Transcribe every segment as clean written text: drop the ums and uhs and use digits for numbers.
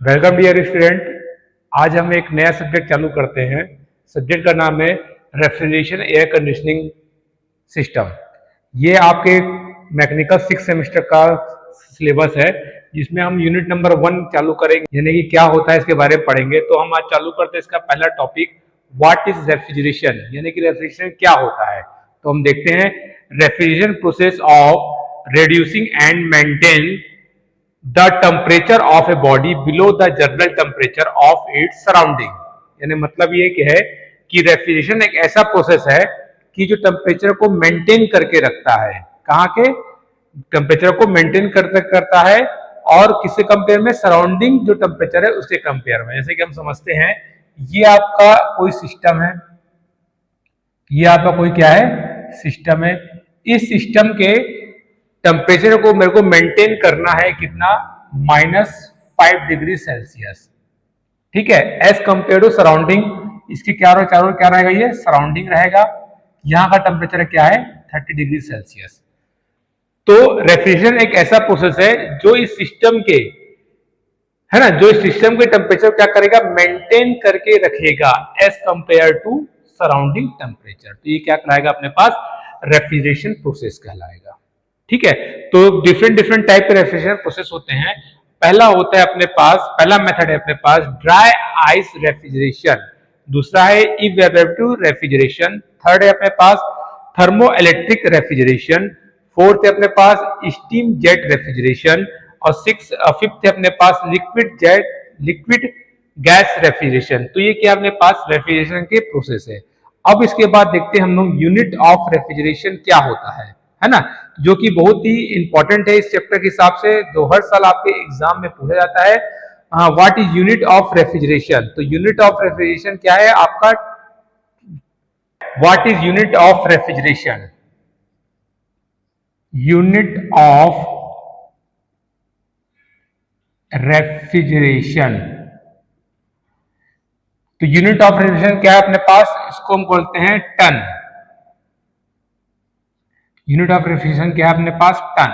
Welcome dear student. आज हम एक नया सब्जेक्ट चालू करते हैं। सब्जेक्ट का नाम है रेफ्रिजरेशन एयर कंडीशनिंग सिस्टम। ये आपके मैकेनिकल 6 सेमेस्टर का सिलेबस है, जिसमें हम यूनिट नंबर 1 चालू करेंगे, यानी कि क्या होता है इसके बारे में पढ़ेंगे। तो हम आज चालू करते हैं इसका पहला टॉपिक, व्हाट इज रेफ्रिजरेशन, यानी कि रेफ्रिजरेशन क्या होता है। तो हम देखते हैं, refrigeration process of reducing and maintain the temperature of a body below the general temperature of its surrounding. यानी मतलब ये कि है कि रेफ्रिजरेशन एक ऐसा प्रोसेस है कि जो टेम्परेचर को मेंटेन करके रखता है। कहाँ के टेम्परेचर को मेंटेन करता है, और किससे कंपेयर में, सराउंडिंग जो टेम्परेचर है उसके कंपेयर में। जैसे कि हम समझते हैं, ये आपका कोई सिस्टम है, ये आपका कोई क्या है, सिस्टम है। इस सिस्टम के टेम्परेचर को मेरे को मेंटेन करना है कितना, -5 डिग्री सेल्सियस। ठीक है, एज कंपेयर टू सराउंडिंग। इसके चारों क्या रहेगा, ये सराउंडिंग रहेगा। यहां का टेम्परेचर क्या है, 30 डिग्री सेल्सियस। तो रेफ्रिजरेशन एक ऐसा प्रोसेस है जो इस सिस्टम के, है ना, जो इस सिस्टम के टेम्परेचर क्या करेगा, मेंटेन करके रखेगा as compare to surrounding temperature. तो ये क्या कहलाएगा अपने पास, रेफ्रिजरेशन प्रोसेस कहलाएगा। ठीक है, तो डिफरेंट टाइप के रेफ्रिजरेशन प्रोसेस होते हैं। पहला होता है अपने पास, पहला मेथड है अपने पास ड्राई आइस रेफ्रिजरेशन, दूसरा है इवेपोरेटिव रेफ्रिजरेशन, थर्ड है अपने पास थर्मो इलेक्ट्रिक रेफ्रिजरेशन, फोर्थ है अपने पास स्टीम जेट रेफ्रिजरेशन, और फिफ्थ है अपने पास लिक्विड गैस रेफ्रिजरेशन। तो ये क्या अपने पास रेफ्रिजरेशन के प्रोसेस है। अब इसके बाद देखते हैं हम लोग यूनिट ऑफ रेफ्रिजरेशन क्या होता है ना, जो कि बहुत ही इंपॉर्टेंट है इस चैप्टर के हिसाब से, जो हर साल आपके एग्जाम में पूछा जाता है। What is unit of refrigeration. तो यूनिट ऑफ रेफ्रिजरेशन क्या है आपका, what is unit of refrigeration, unit of refrigeration. तो यूनिट ऑफ रेफ्रिजरेशन क्या है अपने पास, इसको हम बोलते हैं टन। यूनिट ऑफ रेफ्रिजरेशन क्या है अपने पास, टन।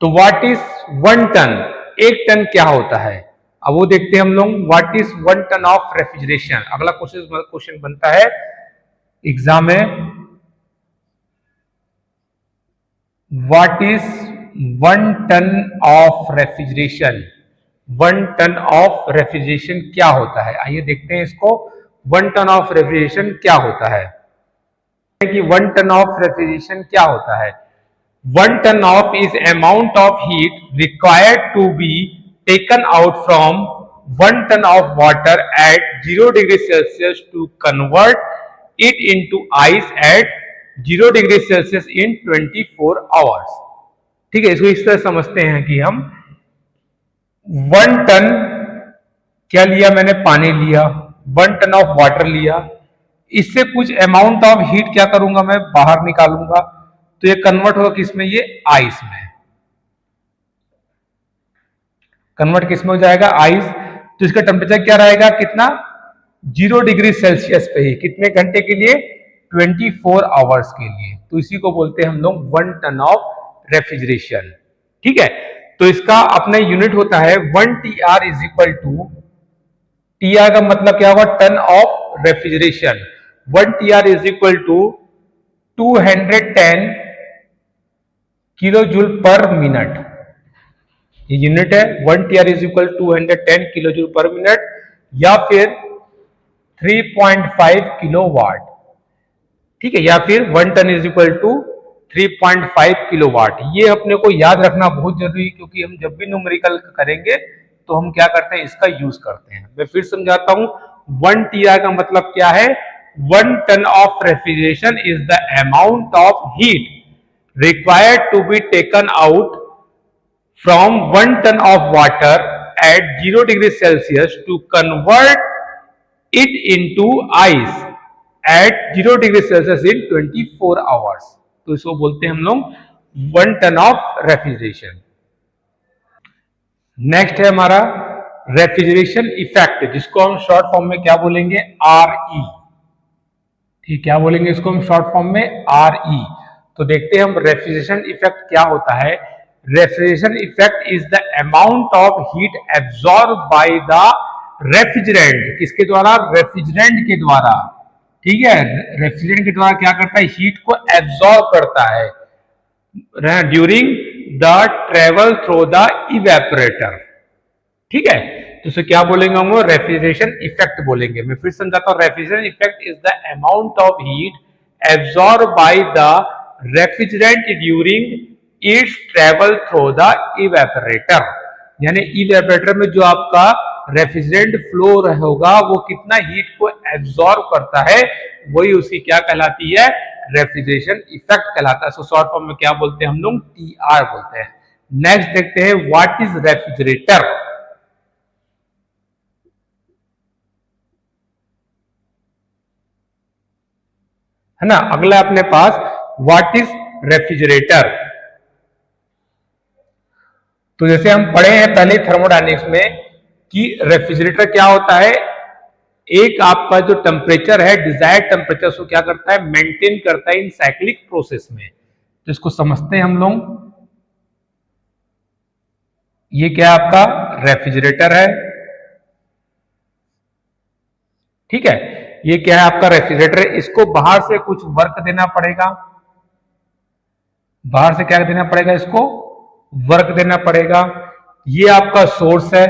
तो व्हाट इज 1 टन, 1 टन क्या होता है। अब वो देखते हैं हम लोग, what is 1 ton of refrigeration. अगला क्वेश्चन बनता है एग्जाम में, what is 1 ton of refrigeration. 1 ton of refrigeration क्या होता है, आइए देखते हैं इसको। 1 टन ऑफ रेफ्रिजरेशन क्या होता है, कि 1 टन ऑफ रेफ्रिजरेशन क्या होता है। 1 ton of is amount of heat required to be taken out from 1 ton of water at 0 degree celsius to convert it into ice at 0 degree celsius in 24 hours. ठीक है, इसको इस तरह समझते हैं कि हम 1 टन क्या लिया मैंने, पानी लिया, 1 टन ऑफ वाटर लिया, इससे कुछ अमाउंट ऑफ हीट क्या करूंगा मैं, बाहर निकालूंगा। तो ये कन्वर्ट होगा किसमें, ये आइस में कन्वर्ट किसमें हो जाएगा, आइस। तो इसका टेम्परेचर क्या रहेगा, कितना, 0 डिग्री सेल्सियस पे ही, कितने घंटे के लिए, 24 आवर्स के लिए। तो इसी को बोलते हैं हम लोग 1 टन ऑफ रेफ्रिजरेशन। ठीक है, तो इसका अपना यूनिट होता है 1 TR is equal to, TR का मतलब क्या होगा, ton of refrigeration. 1 TR is equal to 210 kilo joule per minute, ये यूनिट है। 1 TR is equal 210 kilo joule per minute, या फिर 3.5 किलो वाट। ठीक है, या फिर 1 ton is equal to 3.5 kilo watt. ये अपने को याद रखना बहुत जरूरी है, क्योंकि हम जब भी न्यूमेरिकल करेंगे तो हम क्या करते हैं, इसका यूज करते हैं। मैं फिर समझाता हूं, 1 TR का मतलब क्या है, 1 ton of refrigeration is the amount of heat required to be taken out from 1 ton of water at 0 degree Celsius to convert it into ice at 0 degree Celsius in 24 hours. तो इसको बोलते हैं हम लोग 1 ton of refrigeration. नेक्स्ट है हमारा refrigeration effect, जिसको हम शॉर्ट फॉर्म में क्या बोलेंगे, RE। ठीक, क्या बोलेंगे इसको हम शॉर्ट फॉर्म में, RE। तो देखते हैं हम रेफ्रिजरेशन इफेक्ट क्या होता है। Refrigeration effect is the amount of heat absorb by the refrigerant. किसके द्वारा? रेफ्रिजरेंट के द्वारा। ठीक है, रेफ्रिजरेंट के द्वारा क्या करता है? हीट को एब्जॉर्ब करता है during the travel through the evaporator. ठीक है, तो इसे क्या बोलेंगे हम? रेफ्रिजरेशन इफेक्ट बोलेंगे। मैं फिर समझाता हूं। Refrigeration effect is the amount of heat absorb by the refrigerant during its travel through the evaporator. यानी इवेपोरेटर में जो आपका रेफ्रिजरेंट फ्लो होगा वो कितना हीट को एब्जॉर्ब करता है, वही उसकी क्या कहलाती है? रेफ्रिजरेशन इफेक्ट कहलाता है। सो शॉर्ट फॉर्म में क्या बोलते हैं हम लोग? TR बोलते हैं। नेक्स्ट देखते हैं व्हाट इज रेफ्रिजरेटर। है ना, अगला अपने पास व्हाट इज रेफ्रिजरेटर। तो जैसे हम पढ़े हैं पहले थर्मोडायनेमिक्स में कि रेफ्रिजरेटर क्या होता है? एक आपका जो टेम्परेचर है, डिजायर्ड टेम्परेचर, उसको क्या करता है? मेंटेन करता है इन साइक्लिक प्रोसेस में। तो इसको समझते हैं हम लोग। ये क्या आपका रेफ्रिजरेटर है। ठीक है, ये क्या है आपका? रेफ्रिजरेटर है। इसको बाहर से कुछ वर्क देना पड़ेगा। बाहर से क्या देना पड़ेगा? इसको वर्क देना पड़ेगा। ये आपका सोर्स है,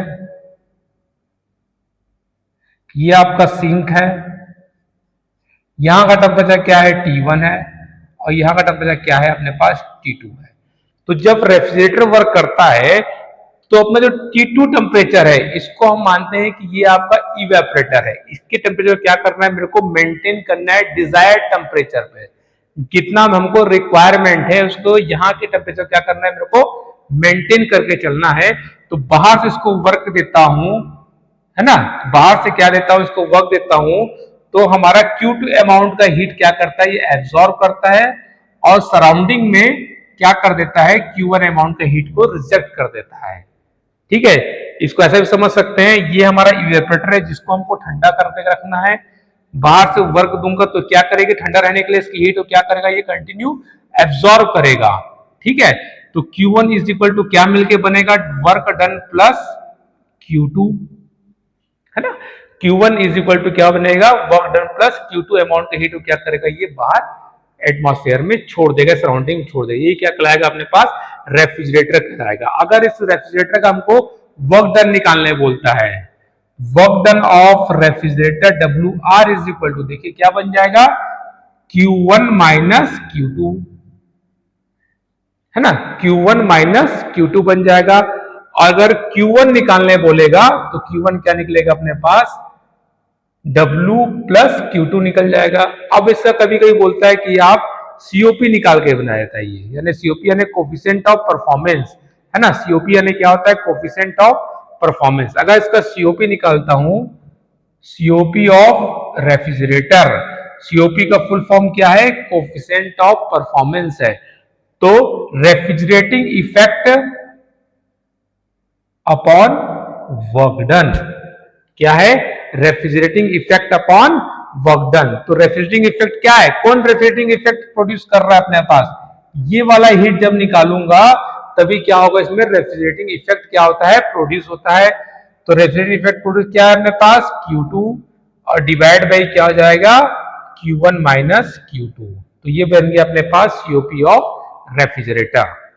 ये आपका सिंक है। यहां का टेम्परेचर क्या है? T1 है, और यहां का टेम्परेचर क्या है अपने पास? T2 है। तो जब रेफ्रिजरेटर वर्क करता है तो अपना जो T2 टेम्परेचर है, इसको हम मानते हैं कि ये आपका इवेपोरेटर है। इसके टेम्परेचर क्या करना है? मेरे को मेंटेन करना है डिजायर्ड टेम्परेचर पे। कितना हमको रिक्वायरमेंट है उसको, यहाँ के टेम्परेचर क्या करना है? मेरे को मेंटेन करके चलना है। तो बाहर से इसको वर्क देता हूं, है ना, बाहर से क्या देता हूं? इसको वर्क देता हूं, तो हमारा Q2 अमाउंट का हीट क्या करता है? ये एब्जॉर्ब करता है, और सराउंडिंग में क्या कर देता है? Q1 अमाउंट का हीट को रिजेक्ट कर देता है। ठीक है, इसको ऐसे भी समझ सकते हैं, ये हमारा इवेपोरेटर है जिसको हमको ठंडा करके रखना है। बाहर से वर्क दूंगा तो क्या करेगी? ठंडा रहने के लिए इसकी हीट को क्या करेगा? ये कंटिन्यू एब्जॉर्ब करेगा। ठीक है, तो Q1 इज इक्वल टू क्या मिलके बनेगा? वर्क डन प्लस Q2, है ना। Q1 इज इक्वल टू क्या बनेगा? Work done plus Q2 amount का हीट को क्या करेगा? ये बाहर एटमॉस्फेयर में छोड़ देगा, सराउंडिंग छोड़ देगा। ये क्या कहलाएगा अपने पास? रेफ्रिजरेटर कहलाएगा। अगर इस रेफ्रिजरेटर का हमको वर्क डन निकालने बोलता है, work done of refrigerator WR is equal to, देखिए क्या बन जाएगा? Q1 माइनस Q2, है ना, Q1 माइनस Q2 बन जाएगा। अगर Q1 निकालने बोलेगा तो Q1 क्या निकलेगा अपने पास? W प्लस Q2 निकल जाएगा। अब इसका कभी कभी बोलता है कि आप COP निकाल के बनाया था, ये यानी COP यानी कोफिशिएंट ऑफ परफॉर्मेंस, है ना। COP यानी क्या होता है? Coefficient of performance. अगर इसका COP निकालता हूं, COP ऑफ रेफ्रिजरेटर, COP का फुल फॉर्म क्या है? कोफिशिएंट ऑफ परफॉर्मेंस है। तो refrigerating effect upon work done क्या है? Refrigerating effect upon work done. तो रेफ्रिजरेटिंग इफेक्ट क्या है? कौन रेफ्रिजरेटिंग इफेक्ट प्रोड्यूस कर रहा है अपने पास? ये वाला हीट जब निकालूंगा तभी क्या होगा? इसमें रेफ्रिजरेटिंग इफेक्ट क्या होता है? प्रोड्यूस होता है। तो रेफ्रिजरेटिंग इफेक्ट प्रोड्यूस क्या है अपने पास? Q2, और डिवाइड बाई क्या हो जाएगा? Q1 minus Q2। तो ये बन गया अपने पास COP ऑफ रेफ्रिजरेटर।